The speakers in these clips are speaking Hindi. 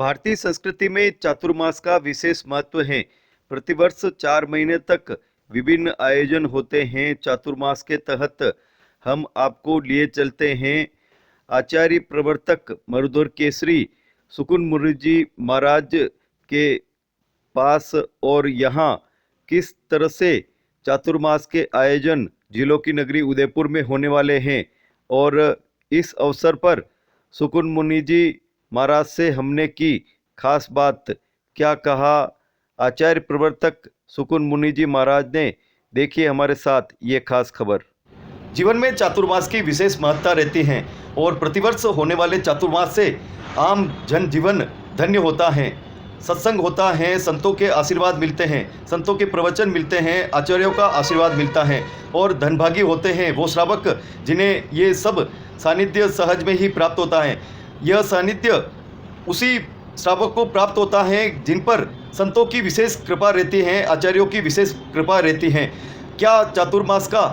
भारतीय संस्कृति में चातुर्मास का विशेष महत्व है। प्रतिवर्ष 4 महीने तक विभिन्न आयोजन होते हैं। चातुर्मास के तहत हम आपको लिए चलते हैं आचार्य प्रवर्तक मरुधर केसरी सुकुन मुनि जी महाराज के पास, और यहाँ किस तरह से चातुर्मास के आयोजन जिलों की नगरी उदयपुर में होने वाले हैं। और इस अवसर पर सुकुन मुनि जी महाराज से हमने की खास बात, क्या कहा आचार्य प्रवर्तक सुकुन मुनि जी महाराज ने, देखिए हमारे साथ ये खास खबर। जीवन में चातुर्मास की विशेष महत्ता रहती है और प्रतिवर्ष होने वाले चातुर्मास से आम जनजीवन धन्य होता है। सत्संग होता है, संतों के आशीर्वाद मिलते हैं, संतों के प्रवचन मिलते हैं, आचार्यों का आशीर्वाद मिलता है और धनभागी होते हैं वो श्रावक जिन्हें ये सब सानिध्य सहज में ही प्राप्त होता है। यह सानिध्य उसी श्रावक को प्राप्त होता है जिन पर संतों की विशेष कृपा रहती है, आचार्यों की विशेष कृपा रहती है। क्या चातुर्मास का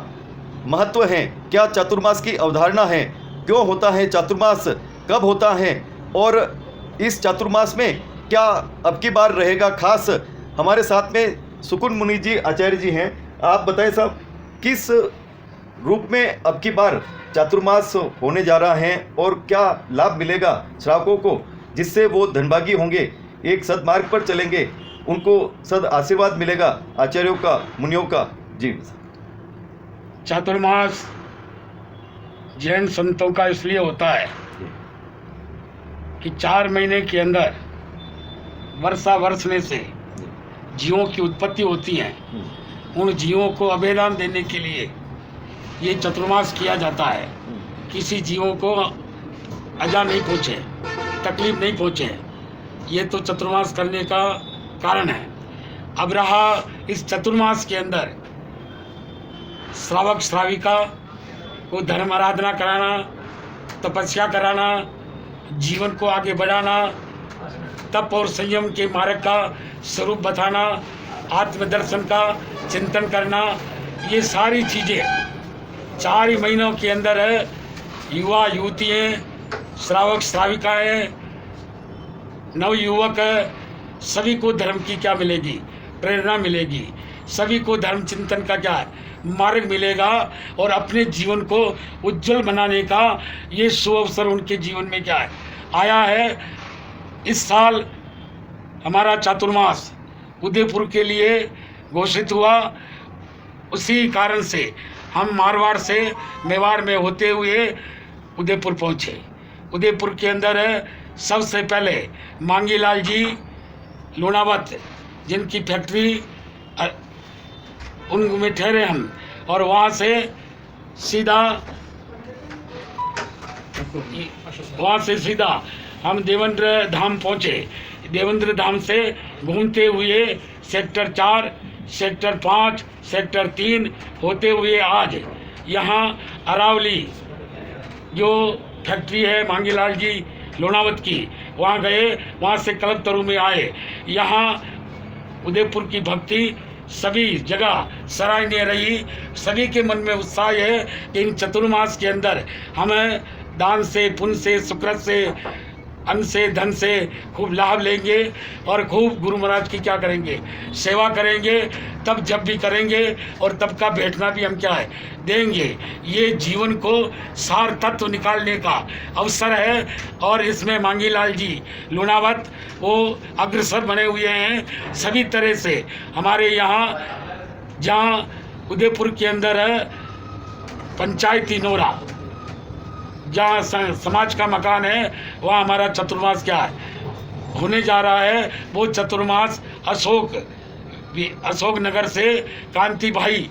महत्व है, क्या चातुर्मास की अवधारणा है, क्यों होता है चातुर्मास, कब होता है, और इस चातुर्मास में क्या अब की बार रहेगा खास। हमारे साथ में सुकुन मुनि जी आचार्य जी हैं। आप बताएं साहब, किस रूप में अब की बार चातुर्मास होने जा रहा है और क्या लाभ मिलेगा श्रावकों को, जिससे वो धनभागी होंगे, एक सदमार्ग पर चलेंगे, उनको सद आशीर्वाद मिलेगा आचार्यों का, मुनियों का। जी, चातुर्मास जैन संतों का इसलिए होता है कि 4 महीने के अंदर वर्षा बरसने से जीवों की उत्पत्ति होती है। उन जीवों को अभयदान देने के लिए ये चातुर्मास किया जाता है। किसी जीवों को अजा नहीं पहुँचे, तकलीफ नहीं पहुँचे, ये तो चातुर्मास करने का कारण है। अब रहा इस चातुर्मास के अंदर श्रावक श्राविका को धर्म आराधना कराना, तपस्या कराना, जीवन को आगे बढ़ाना, तप और संयम के मार्ग का स्वरूप बताना, आत्मदर्शन का चिंतन करना, ये सारी चीज़ें 4 ही महीनों के अंदर है। युवा युवतियाँ, श्रावक श्राविकाएँ, नवयुवक, सभी को धर्म की क्या मिलेगी, प्रेरणा मिलेगी, सभी को धर्म चिंतन का क्या मार्ग मिलेगा और अपने जीवन को उज्जवल बनाने का ये सुअवसर उनके जीवन में क्या है आया है। इस साल हमारा चातुर्मास उदयपुर के लिए घोषित हुआ। उसी कारण से हम मारवाड़ से मेवाड़ में होते हुए उदयपुर पहुँचे। उदयपुर के अंदर सबसे पहले मांगीलाल जी लूणावत, जिनकी फैक्ट्री उनमें ठहरे हम, और वहाँ से सीधा हम देवेंद्र धाम पहुँचे। देवेंद्र धाम से घूमते हुए सेक्टर 4, सेक्टर 5, सेक्टर 3 होते हुए आज यहाँ अरावली जो फैक्ट्री है मांगीलाल जी लूणावत की, वहाँ गए, वहाँ से कल्पतरू में आए। यहाँ उदयपुर की भक्ति सभी जगह सराहनीय रही। सभी के मन में उत्साह है कि इन चतुर्मास के अंदर हम दान से, पुण्य से, सुकृत से, अन्न से, धन से खूब लाभ लेंगे और खूब गुरु महाराज की क्या करेंगे, सेवा करेंगे। तब जब भी करेंगे और तब का बैठना भी हम क्या है देंगे। ये जीवन को सार तत्व निकालने का अवसर है और इसमें मांगीलाल जी लूणावत वो अग्रसर बने हुए हैं सभी तरह से। हमारे यहाँ जहाँ उदयपुर के अंदर है पंचायती नोरा, जहाँ समाज का मकान है, वहाँ हमारा चतुर्मास क्या है होने जा रहा है। वो चतुर्मास अशोक नगर से कांति भाई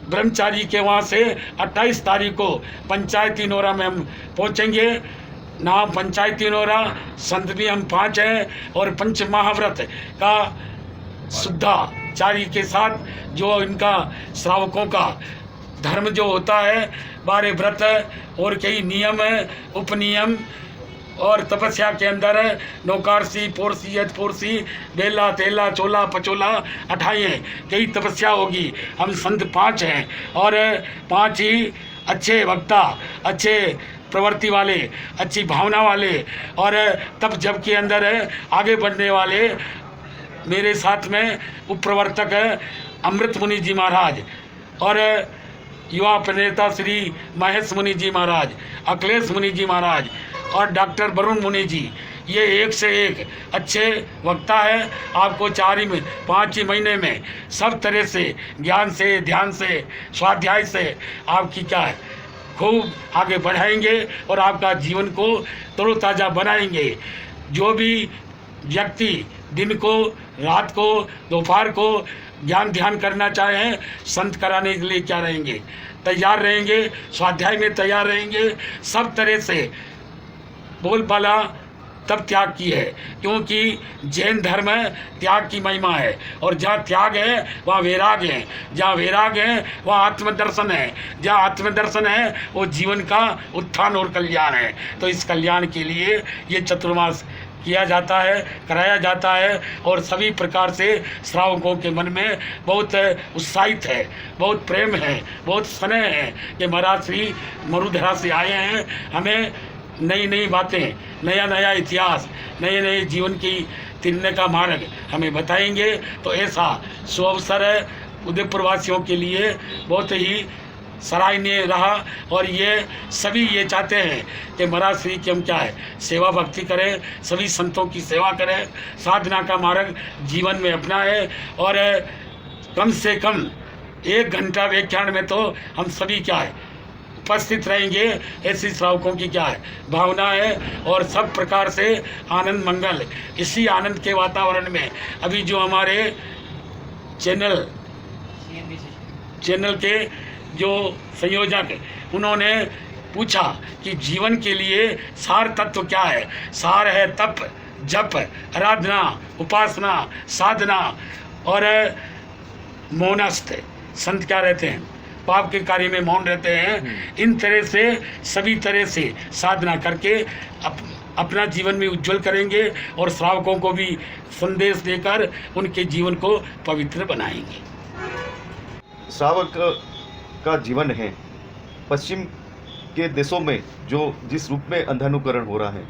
ब्रह्मचारी के वहाँ से 28 तारीख को पंचायती नोरा में हम पहुँचेंगे। नाम पंचायती नोरा, संत भी हम 5 हैं और पंच महाव्रत का शुद्धाचारी के साथ जो इनका श्रावकों का धर्म जो होता है 12 व्रत और कई नियम है, उपनियम और तपस्या के अंदर है नौकारसी, पोरसी, यजपोरसी, बेला, तेला, चोला, पचोला, 28 कई तपस्या होगी। हम संत 5 हैं और 5 ही अच्छे वक्ता, अच्छे प्रवृत्ति वाले, अच्छी भावना वाले और तप जप के अंदर आगे बढ़ने वाले मेरे साथ में उपप्रवर्तक अमृत मुनि जी महाराज और युवा प्रणेता श्री महेश मुनि जी महाराज, अखिलेश मुनि जी महाराज और डॉक्टर वरुण मुनि जी, ये एक से एक अच्छे वक्ता है। आपको 5 ही महीने में सब तरह से ज्ञान से, ध्यान से, स्वाध्याय से आपकी क्या है खूब आगे बढ़ाएंगे और आपका जीवन को तरोताज़ा बनाएंगे। जो भी व्यक्ति दिन को, रात को, दोपहर को ज्ञान ध्यान करना चाहें, संत कराने के लिए क्या रहेंगे, तैयार रहेंगे, स्वाध्याय में तैयार रहेंगे। सब तरह से बोलबाला तब त्याग की है, क्योंकि जैन धर्म है त्याग की महिमा है और जहाँ त्याग है वहाँ वैराग है, जहाँ वैराग है वहाँ आत्मदर्शन है, जहाँ आत्मदर्शन है वो जीवन का उत्थान और कल्याण है। तो इस कल्याण के लिए ये चतुर्मास किया जाता है, कराया जाता है और सभी प्रकार से श्रावकों के मन में बहुत उत्साहित है, बहुत प्रेम है, बहुत स्नेह है कि महाराज श्री मरुधरा से आए हैं, हमें नई नई बातें, नया नया इतिहास, नए नए जीवन की तिरने का मार्ग हमें बताएंगे। तो ऐसा सुअवसर है उदयपुर वासियों के लिए बहुत ही सराहनीय रहा और ये सभी ये चाहते हैं कि महाराज श्री की हम क्या है सेवा भक्ति करें, सभी संतों की सेवा करें, साधना का मार्ग जीवन में अपनाएं और कम से कम 1 घंटा व्याख्यान में तो हम सभी क्या है उपस्थित रहेंगे। ऐसी श्रावकों की क्या है भावना है और सब प्रकार से आनंद मंगल, इसी आनंद के वातावरण में अभी जो हमारे चैनल के जो संयोजक उन्होंने पूछा कि जीवन के लिए सार तत्व क्या है, सार है तप, जप, आराधना, उपासना, साधना और मौनस्थ। संत क्या रहते हैं, पाप के कार्य में मौन रहते हैं। इन तरह से सभी तरह से साधना करके अपना जीवन में उज्जवल करेंगे और श्रावकों को भी संदेश देकर उनके जीवन को पवित्र बनाएंगे। श्रावक का जीवन है पश्चिम के देशों में जो जिस रूप में अंधानुकरण हो रहा है,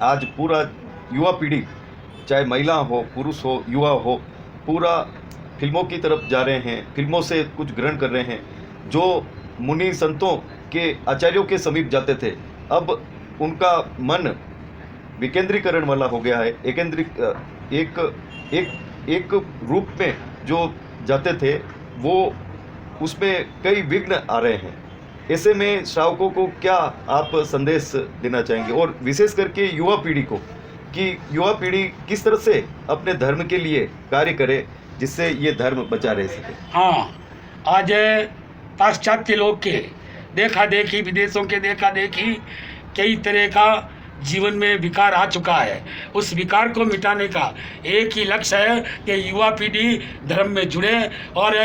आज पूरा युवा पीढ़ी चाहे महिला हो, पुरुष हो, युवा हो, पूरा फिल्मों की तरफ जा रहे हैं, फिल्मों से कुछ ग्रहण कर रहे हैं। जो मुनि संतों के आचार्यों के समीप जाते थे, अब उनका मन विकेंद्रीकरण वाला हो गया है। एक रूप में जो जाते थे वो उसमें कई विघ्न आ रहे हैं। ऐसे में श्रावकों को क्या आप संदेश देना चाहेंगे और विशेष करके युवा पीढ़ी को कि युवा पीढ़ी किस तरह से अपने धर्म के लिए कार्य करे जिससे ये धर्म बचा रह सके? हाँ, आज पाश्चात्य लोग के देखा देखी, विदेशों के देखा देखी कई तरह का जीवन में विकार आ चुका है। उस विकार को मिटाने का एक ही लक्ष्य है कि युवा पीढ़ी धर्म में जुड़े और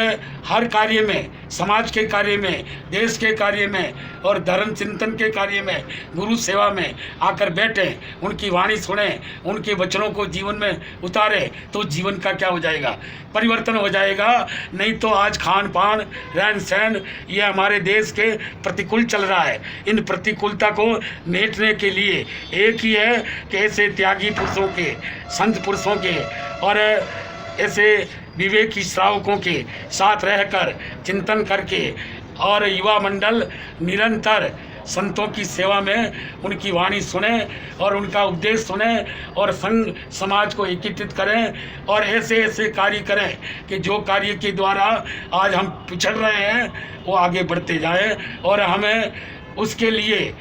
हर कार्य में, समाज के कार्य में, देश के कार्य में और धर्म चिंतन के कार्य में, गुरु सेवा में आकर बैठें, उनकी वाणी सुने, उनके वचनों को जीवन में उतारें, तो जीवन का क्या हो जाएगा, परिवर्तन हो जाएगा। नहीं तो आज खान पान, रहन सहन ये हमारे देश के प्रतिकूल चल रहा है। इन प्रतिकूलता को मेटने के लिए एक ही है कि ऐसे त्यागी पुरुषों के, संत पुरुषों के और ऐसे विवेकी श्रावकों के साथ रहकर चिंतन करके और युवा मंडल निरंतर संतों की सेवा में उनकी वाणी सुने और उनका उपदेश सुने और संघ समाज को एकीकृत करें और ऐसे ऐसे कार्य करें कि जो कार्य के द्वारा आज हम पिछड़ रहे हैं वो आगे बढ़ते जाएं। और हमें उसके लिए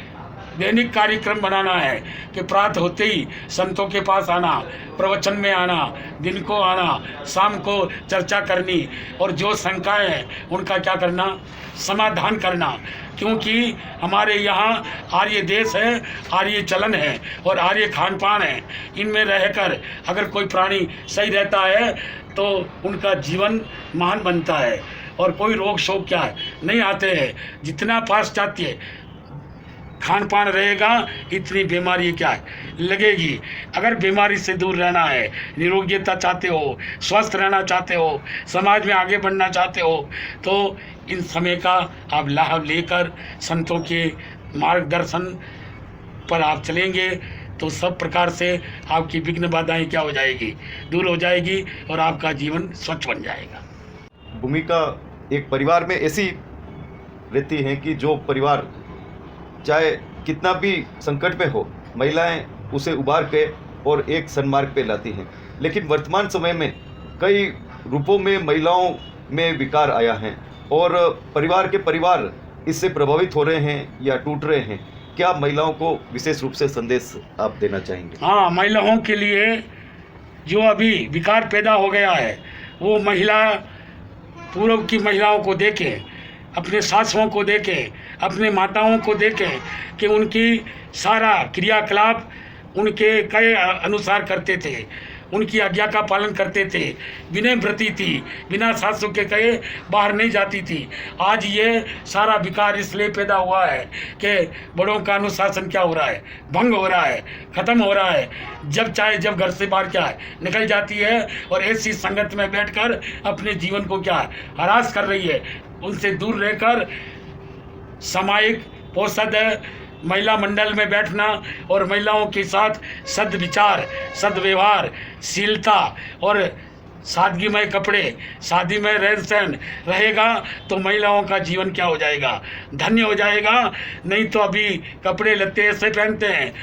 दैनिक कार्यक्रम बनाना है कि प्रातः होते ही संतों के पास आना, प्रवचन में आना, दिन को आना, शाम को चर्चा करनी और जो शंकाएं हैं उनका क्या करना, समाधान करना। क्योंकि हमारे यहाँ आर्य देश है, आर्य चलन है और आर्य खान पान है। इनमें रहकर अगर कोई प्राणी सही रहता है तो उनका जीवन महान बनता है और कोई रोग शोक क्या है नहीं आते हैं। जितना पाश्चात्य खान पान रहेगा इतनी बीमारी क्या है लगेगी। अगर बीमारी से दूर रहना है, निरोग्यता चाहते हो, स्वस्थ रहना चाहते हो, समाज में आगे बढ़ना चाहते हो, तो इन समय का आप लाभ लेकर संतों के मार्गदर्शन पर आप चलेंगे तो सब प्रकार से आपकी विघ्न बाधाएं क्या हो जाएगी, दूर हो जाएगी और आपका जीवन स्वच्छ बन जाएगा। भूमिका एक परिवार में ऐसी रहती है कि जो परिवार चाहे कितना भी संकट में हो, महिलाएं उसे उबार के और एक सन्मार्ग पे लाती हैं। लेकिन वर्तमान समय में कई रूपों में महिलाओं में विकार आया है और परिवार इससे प्रभावित हो रहे हैं या टूट रहे हैं। क्या महिलाओं को विशेष रूप से संदेश आप देना चाहेंगे? हाँ, महिलाओं के लिए जो अभी विकार पैदा हो गया है, वो महिला पूर्व की महिलाओं को देखें, अपने सासुओं को देखें, अपने माताओं को देखें कि उनकी सारा क्रियाकलाप उनके कहे अनुसार करते थे, उनकी आज्ञा का पालन करते थे, विनय व्रती थी, बिना सासू के कहे बाहर नहीं जाती थी। आज ये सारा विकार इसलिए पैदा हुआ है कि बड़ों का अनुशासन क्या हो रहा है, भंग हो रहा है, ख़त्म हो रहा है। जब चाहे जब घर से बाहर क्या है निकल जाती है और ऐसी संगत में बैठकर अपने जीवन को क्या है हरास कर रही है। उनसे दूर रहकर सामायिक पोषद महिला मंडल में बैठना और महिलाओं के साथ सद्विचार, सद्व्यवहार, शीलता और सादगीमय कपड़े, शादी में रहन सहन रहेगा तो महिलाओं का जीवन क्या हो जाएगा, धन्य हो जाएगा। नहीं तो अभी कपड़े लत्ते ऐसे पहनते हैं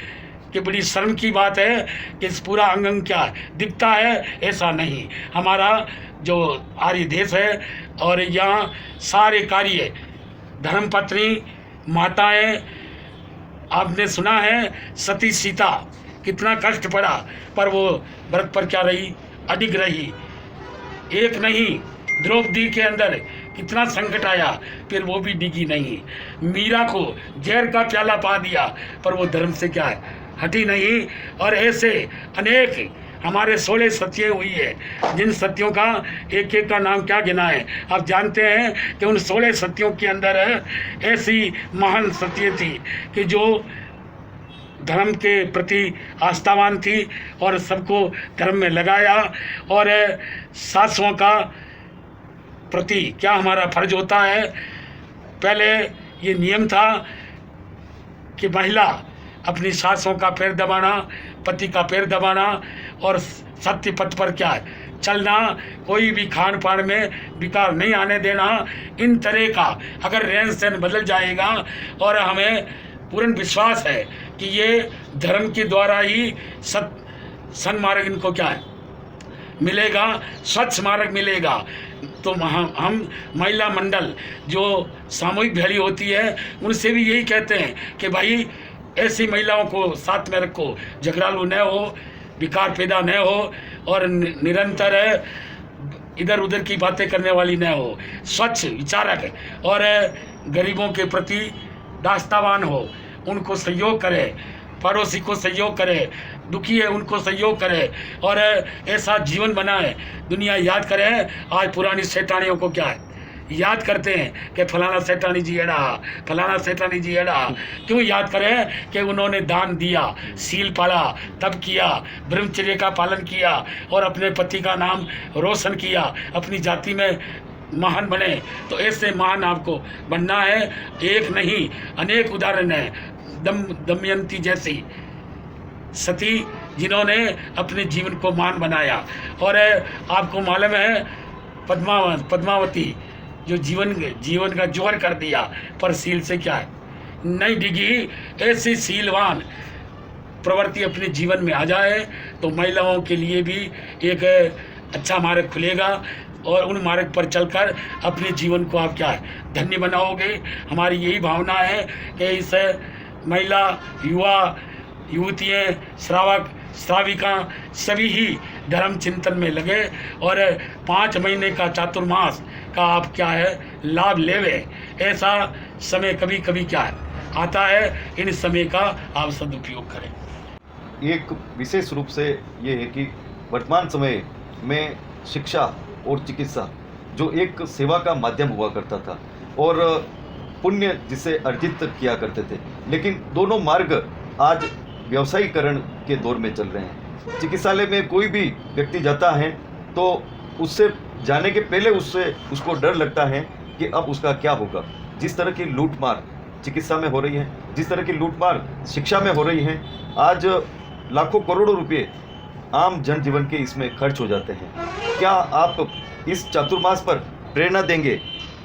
कि बड़ी शर्म की बात है कि इस पूरा अंग क्या दिखता है, ऐसा नहीं। हमारा जो आर्य देश है और यहाँ सारे कार्य धर्मपत्नी माताएं, आपने सुना है सती सीता कितना कष्ट पड़ा पर वो व्रत पर क्या रही, अडिग रही। एक नहीं, द्रौपदी के अंदर कितना संकट आया फिर वो भी डिगी नहीं। मीरा को जहर का प्याला पा दिया पर वो धर्म से क्या है हटी नहीं। और ऐसे अनेक हमारे 16 सत्य हुई है, जिन सत्यों का एक एक का नाम क्या गिना है। आप जानते हैं कि उन 16 सत्यों के अंदर ऐसी महान सत्य थी कि जो धर्म के प्रति आस्थावान थी और सबको धर्म में लगाया। और सासुओं का प्रति क्या हमारा फर्ज होता है, पहले ये नियम था कि महिला अपनी सासों का पैर दबाना, पति का पैर दबाना और सत्य पथ पर क्या है चलना, कोई भी खान पान में विकार नहीं आने देना। इन तरह का अगर रहन सहन बदल जाएगा और हमें पूर्ण विश्वास है कि ये धर्म के द्वारा ही सन्मार्ग इनको क्या है मिलेगा, स्वच्छ मार्ग मिलेगा। तो हम महिला मंडल जो सामूहिक भैली होती है उनसे भी यही कहते हैं कि भाई ऐसी महिलाओं को साथ में रखो, झगड़ालू न हो, विकार पैदा न हो और निरंतर इधर उधर की बातें करने वाली न हो, स्वच्छ विचारक और गरीबों के प्रति दास्तावान हो, उनको सहयोग करे, पड़ोसी को सहयोग करे, दुखी है उनको सहयोग करे और ऐसा जीवन बनाए। दुनिया याद करे, आज पुरानी सेठानियों को क्या है याद करते हैं कि फलाना सेठानी जी एड़ा, फलाना सेठानी जी एड़ा। क्यों याद करें कि उन्होंने दान दिया, सील पाला, तब किया, ब्रह्मचर्य का पालन किया और अपने पति का नाम रोशन किया, अपनी जाति में महान बने। तो ऐसे महान आपको बनना है। एक नहीं अनेक उदाहरण है। दमयंती जैसी सती जिन्होंने अपने जीवन को महान बनाया। और आपको मालूम है पद्मावती जो जीवन का जोहर कर दिया पर सील से क्या है नहीं डिगी। ऐसी सीलवान प्रवृत्ति अपने जीवन में आ जाए तो महिलाओं के लिए भी एक अच्छा मार्ग खुलेगा और उन मार्ग पर चलकर अपने जीवन को आप क्या है धन्य बनाओगे। हमारी यही भावना है कि इस महिला, युवा, युवतियाँ, श्रावक, श्राविका सभी ही धर्म चिंतन में लगे और 5 महीने का चातुर्मास का आप क्या है लाभ लेवे। ऐसा समय कभी कभी क्या है आता है, इन समय का आप सदुपयोग करें। एक विशेष रूप से ये है कि वर्तमान समय में शिक्षा और चिकित्सा जो एक सेवा का माध्यम हुआ करता था और पुण्य जिसे अर्जित किया करते थे, लेकिन दोनों मार्ग आज व्यवसायीकरण के दौर में चल रहे हैं। चिकित्सालय में कोई भी व्यक्ति जाता है तो उससे जाने के पहले उसको डर लगता है कि अब उसका क्या होगा। जिस तरह की लूटमार चिकित्सा में हो रही है, जिस तरह की लूटमार शिक्षा में हो रही है, आज लाखों करोड़ों रुपए आम जनजीवन के इसमें खर्च हो जाते हैं। क्या आप इस चातुर्मास पर प्रेरणा देंगे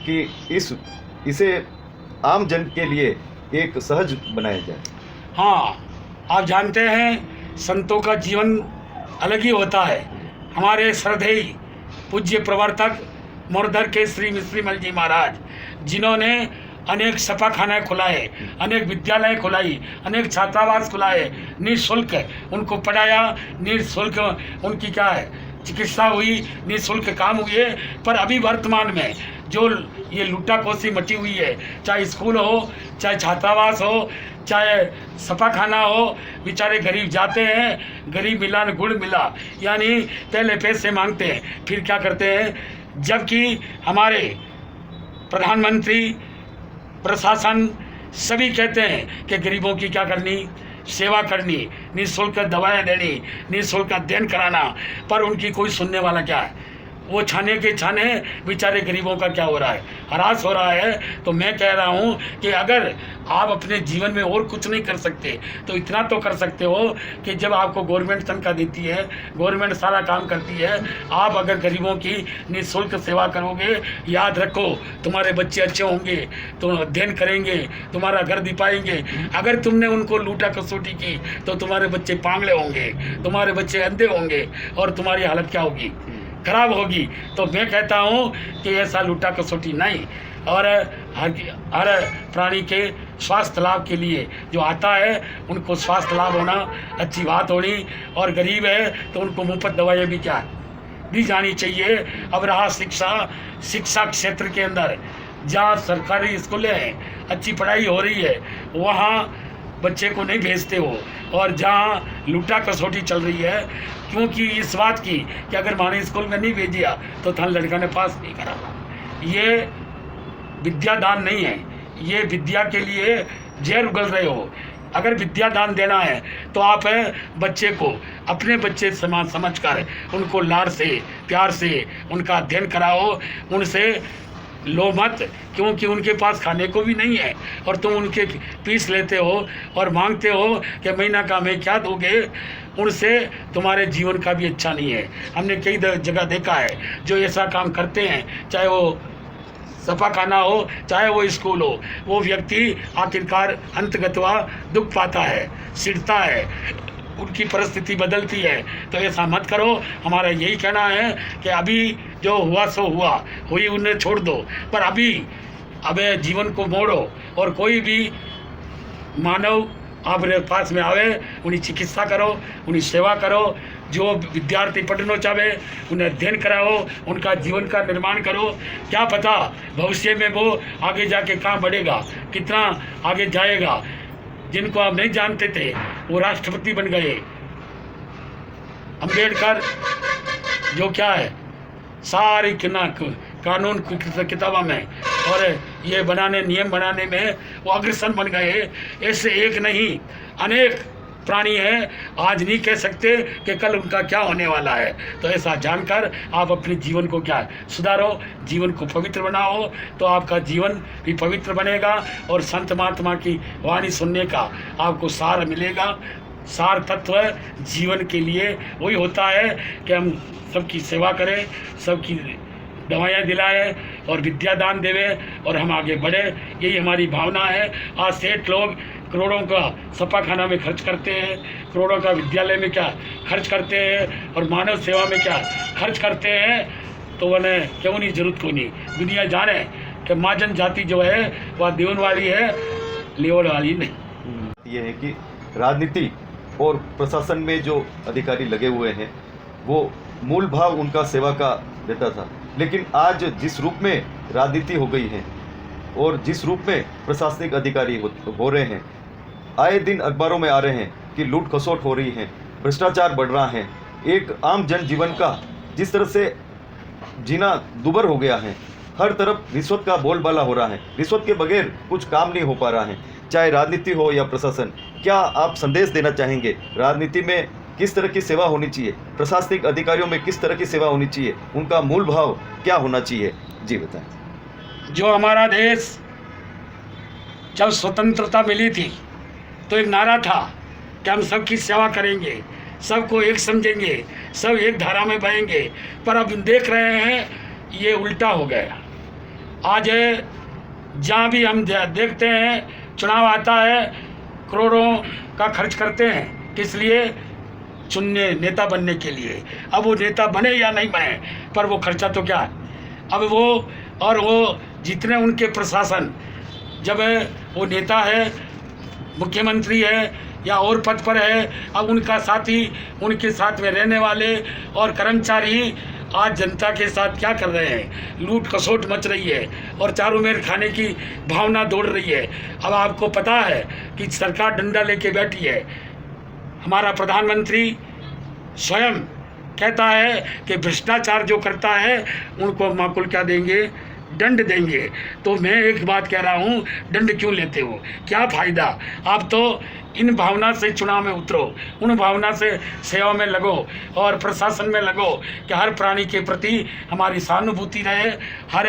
कि इसे आम जन के लिए एक सहज बनाया जाए? हाँ, आप जानते हैं संतों का जीवन अलग ही होता है। हमारे श्रद्धेय पूज्य प्रवर्तक मोरधर के श्री मिश्रीमल जी महाराज, जिन्होंने अनेक छापाखाने खुलाए, अनेक विद्यालय खुलाई, अनेक छात्रावास खुलाए, निःशुल्क उनको पढ़ाया, निःशुल्क उनकी क्या है चिकित्सा हुई, निःशुल्क काम हुए। पर अभी वर्तमान में जो ये लुटाकोसी मची हुई है, चाहे स्कूल हो, चाहे छात्रावास हो, चाहे छापाखाना हो, बेचारे गरीब जाते हैं, गरीब मिला न गुड़ मिला, यानी पहले पैसे मांगते हैं, फिर क्या करते हैं। जबकि हमारे प्रधानमंत्री, प्रशासन सभी कहते हैं कि गरीबों की क्या करनी, सेवा करनी, निःशुल्क दवाएं देनी, निःशुल्क अध्ययन कराना, पर उनकी कोई सुनने वाला क्या है। वो छाने के छाने बेचारे गरीबों का क्या हो रहा है, हरास हो रहा है। तो मैं कह रहा हूँ कि अगर आप अपने जीवन में और कुछ नहीं कर सकते तो इतना तो कर सकते हो कि जब आपको गवर्नमेंट तनख्वाह देती है, गवर्नमेंट सारा काम करती है, आप अगर गरीबों की निःशुल्क सेवा करोगे, याद रखो तुम्हारे बच्चे अच्छे होंगे, तो अध्ययन करेंगे, तुम्हारा घर दिपाएंगे। अगर तुमने उनको लूटा कसौटी की तो तुम्हारे बच्चे पांगले होंगे, तुम्हारे बच्चे अंधे होंगे और तुम्हारी हालत क्या होगी, खराब होगी। तो मैं कहता हूँ कि ऐसा लूटा कसौटी नहीं, और हर प्राणी के स्वास्थ्य लाभ के लिए जो आता है उनको स्वास्थ्य लाभ होना अच्छी बात होनी, और गरीब है तो उनको मुफ्त दवाइयाँ भी क्या दी जानी चाहिए। अब रहा शिक्षा क्षेत्र के अंदर, जहाँ सरकारी स्कूलें हैं, अच्छी पढ़ाई हो रही है, वहाँ बच्चे को नहीं भेजते हो, और जहाँ लूटा कसौटी चल रही है क्योंकि इस बात की कि अगर माने स्कूल में नहीं भेजिया तो थान लड़का ने पास नहीं करा। ये विद्यादान नहीं है, ये विद्या के लिए जहर उगल रहे हो। अगर विद्यादान देना है तो आप बच्चे को अपने बच्चे समान समझकर उनको लाड़ से प्यार से उनका अध्ययन कराओ, उनसे लो मत, क्योंकि उनके पास खाने को भी नहीं है और तुम उनके फीस लेते हो और मांगते हो कि महीना का हमें क्या दोगे। उनसे तुम्हारे जीवन का भी अच्छा नहीं है। हमने कई जगह देखा है जो ऐसा काम करते हैं, चाहे वो छापाखाना हो, चाहे वो स्कूल हो, वो व्यक्ति आखिरकार अंतगतवा दुख पाता है, सिरता है, उनकी परिस्थिति बदलती है। तो ऐसा मत करो। हमारा यही कहना है कि अभी जो हुआ सो हुआ, हुई उन्हें छोड़ दो, पर अब जीवन को मोड़ो और कोई भी मानव आपके पास में आवे उनकी चिकित्सा करो, उनकी सेवा करो। जो विद्यार्थी पढ़ना चाहे उन्हें अध्ययन कराओ, उनका जीवन का निर्माण करो। क्या पता भविष्य में वो आगे जाके कहाँ बढ़ेगा, कितना आगे जाएगा। जिनको आप नहीं जानते थे वो राष्ट्रपति बन गए। अंबेडकर जो क्या है सारी कानून किताबों में और ये नियम बनाने में वो अग्रसर बन गए। ऐसे एक नहीं अनेक प्राणी हैं, आज नहीं कह सकते कि कल उनका क्या होने वाला है। तो ऐसा जानकर आप अपने जीवन को क्या सुधारो, जीवन को पवित्र बनाओ, तो आपका जीवन भी पवित्र बनेगा और संत महात्मा की वाणी सुनने का आपको सार मिलेगा। सार तत्व जीवन के लिए वही होता है कि हम सबकी सेवा करें, सबकी दवाइयाँ दिलाएं और विद्यादान देवें और हम आगे बढ़े। यही हमारी भावना है। आज सेठ लोग करोड़ों का छापाखाना में खर्च करते हैं, करोड़ों का विद्यालय में क्या खर्च करते हैं और मानव सेवा में क्या खर्च करते हैं। तो उन्हें क्यों नहीं, जरूरत क्यों नहीं। दुनिया जाने कि महाजन जाति जो है वह देवन वाली है, लेवल वाली नहीं। ये है कि राजनीति और प्रशासन में जो अधिकारी लगे हुए हैं वो मूल भाव उनका सेवा का रहता था, लेकिन आज जिस रूप में राजनीति हो गई है और जिस रूप में प्रशासनिक अधिकारी हो रहे हैं, आए दिन अखबारों में आ रहे हैं कि लूट खसोट हो रही है, भ्रष्टाचार बढ़ रहा है, एक आम जनजीवन का जिस तरह से जीना दुभर हो गया है, हर तरफ रिश्वत का बोलबाला हो रहा है, रिश्वत के बगैर कुछ काम नहीं हो पा रहा है, चाहे राजनीति हो या प्रशासन। क्या आप संदेश देना चाहेंगे? राजनीति में किस तरह की सेवा होनी चाहिए, प्रशासनिक अधिकारियों में किस तरह की सेवा होनी चाहिए, उनका मूल भाव क्या होना चाहिए? जी बताएं। जो हमारा देश जब स्वतंत्रता मिली थी तो एक नारा था कि हम सबकी सेवा करेंगे, सबको एक समझेंगे, सब एक धारा में बहेंगे। पर अब देख रहे हैं ये उल्टा हो गया। आज जहाँ भी हम देखते हैं चुनाव आता है, करोड़ों का खर्च करते हैं, किस लिए? चुनने, नेता बनने के लिए। अब वो नेता बने या नहीं बने, पर वो खर्चा तो क्या है। अब वो जितने उनके प्रशासन, जब वो नेता है, मुख्यमंत्री है या और पद पर है, अब उनका साथी, उनके साथ में रहने वाले और कर्मचारी आज जनता के साथ क्या कर रहे हैं? लूट खसोट मच रही है और चारों मेर खाने की भावना दौड़ रही है। अब आपको पता है कि सरकार डंडा लेके बैठी है। हमारा प्रधानमंत्री स्वयं कहता है कि भ्रष्टाचार जो करता है उनको माकुल क्या देंगे? दंड देंगे। तो मैं एक बात कह रहा हूँ, दंड क्यों लेते हो? क्या फ़ायदा? आप तो इन भावना से चुनाव में उतरो, उन भावना से सेवा में लगो और प्रशासन में लगो कि हर प्राणी के प्रति हमारी सहानुभूति रहे, हर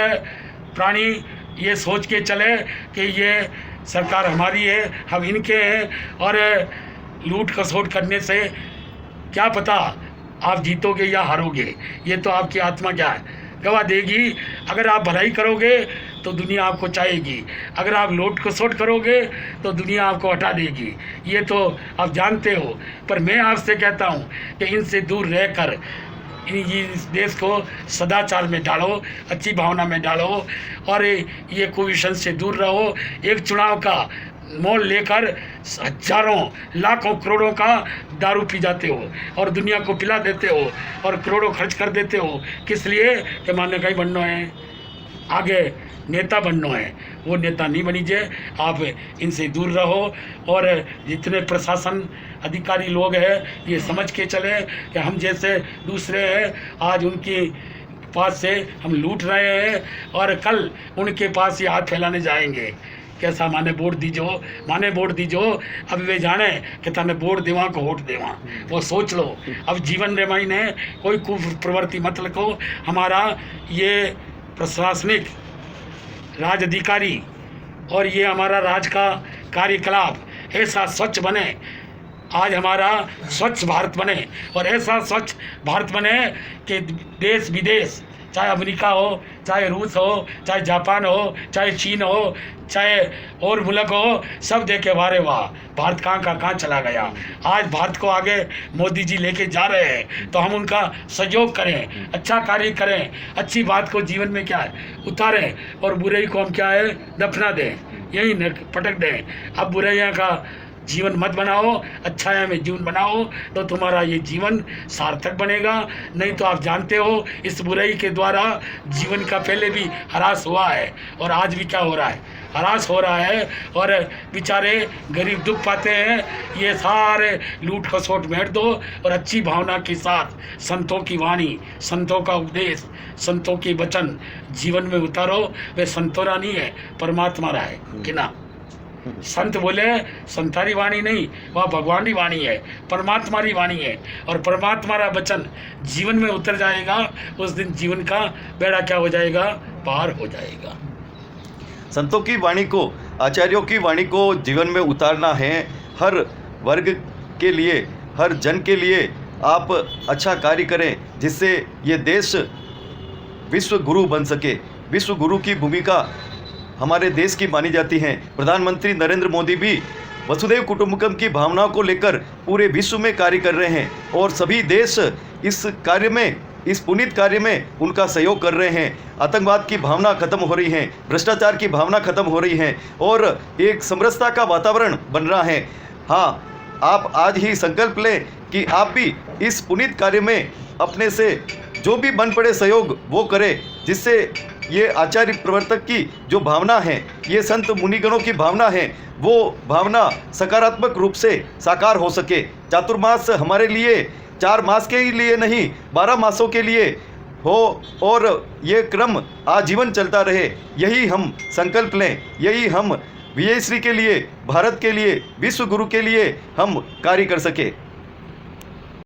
प्राणी ये सोच के चले कि ये सरकार हमारी है, हम इनके हैं। और लूट खसोट करने से क्या पता आप जीतोगे या हारोगे, ये तो आपकी आत्मा क्या है, गवाह देगी। अगर आप भलाई करोगे तो दुनिया आपको चाहेगी, अगर आप लूट खसोट करोगे तो दुनिया आपको हटा देगी, ये तो आप जानते हो। पर मैं आपसे कहता हूँ कि इनसे दूर रहकर इस देश को सदाचार में डालो, अच्छी भावना में डालो और ये कुविशन से दूर रहो। एक चुनाव का मोल लेकर हजारों लाखों करोड़ों का दारू पी जाते हो और दुनिया को पिला देते हो और करोड़ों खर्च कर देते हो, किस लिए? कि माने कहीं बनना है, आगे नेता बनना है। वो नेता नहीं बनीजे, आप इनसे दूर रहो। और जितने प्रशासन अधिकारी लोग हैं ये समझ के चले कि हम जैसे दूसरे हैं, आज उनके पास से हम लूट रहे हैं और कल उनके पास ये हाथ फैलाने जाएंगे। कैसा माने वोट दीजो, अब वे जाने कि तने वोट देवा को वोट देवा, वो सोच लो। अब जीवन रे महीने कोई कुप्रवृत्ति मत रखो। हमारा ये प्रशासनिक राज अधिकारी और ये हमारा राज का कार्यकलाप ऐसा स्वच्छ बने, आज हमारा स्वच्छ भारत बने और ऐसा स्वच्छ भारत बने कि देश विदेश, चाहे अमेरिका हो, चाहे रूस हो, चाहे जापान हो, चाहे चीन हो, चाहे और मुल्क हो, सब देखे वारे वाह भारत कहाँ चला गया। आज भारत को आगे मोदी जी लेके जा रहे हैं तो हम उनका सहयोग करें, अच्छा कार्य करें, अच्छी बात को जीवन में क्या है उतारें और बुराई को हम क्या है दफना दें, यही पटक दें। अब बुराइयाँ का जीवन मत बनाओ, अच्छाया में जीवन बनाओ तो तुम्हारा ये जीवन सार्थक बनेगा। नहीं तो आप जानते हो इस बुराई के द्वारा जीवन का पहले भी ह्रास हुआ है और आज भी क्या हो रहा है, ह्रास हो रहा है और बेचारे गरीब दुख पाते हैं। ये सारे लूट खसोट मेट दो और अच्छी भावना के साथ संतों की वाणी, संतों का उपदेश, संतों के वचन जीवन में उतारो। वे संतों नहीं है, परमात्मा रहा है कि ना। संत बोले संतारी वाणी नहीं, वह भगवान की वाणी है, परमात्मा की वाणी है और परमात्मा का वचन जीवन में उतर जाएगा, उस दिन जीवन का बेड़ा क्या हो जाएगा, पार हो जाएगा। संतों की वाणी को, आचार्यों की वाणी को जीवन में उतारना है। हर वर्ग के लिए, हर जन के लिए आप अच्छा कार्य करें जिससे ये देश विश्व गुरु बन सके। विश्व गुरु की भूमिका हमारे देश की मानी जाती है। प्रधानमंत्री नरेंद्र मोदी भी वसुधैव कुटुंबकम की भावनाओं को लेकर पूरे विश्व में कार्य कर रहे हैं और सभी देश इस कार्य में, इस पुनीत कार्य में उनका सहयोग कर रहे हैं। आतंकवाद की भावना खत्म हो रही है, भ्रष्टाचार की भावना खत्म हो रही है और एक समरसता का वातावरण बन रहा है। हाँ, आप आज ही संकल्प लें कि आप भी इस पुनीत कार्य में अपने से जो भी बन पड़े सहयोग वो करें, जिससे ये आचार्य प्रवर्तक की जो भावना है, ये संत मुनिगणों की भावना है, वो भावना सकारात्मक रूप से साकार हो सके। चातुर्मास हमारे लिए 4 मास के ही लिए नहीं, 12 मासों के लिए हो और ये क्रम आजीवन चलता रहे। यही हम संकल्प लें, यही हम विजय श्री के लिए, भारत के लिए, विश्व गुरु के लिए हम कार्य कर सके।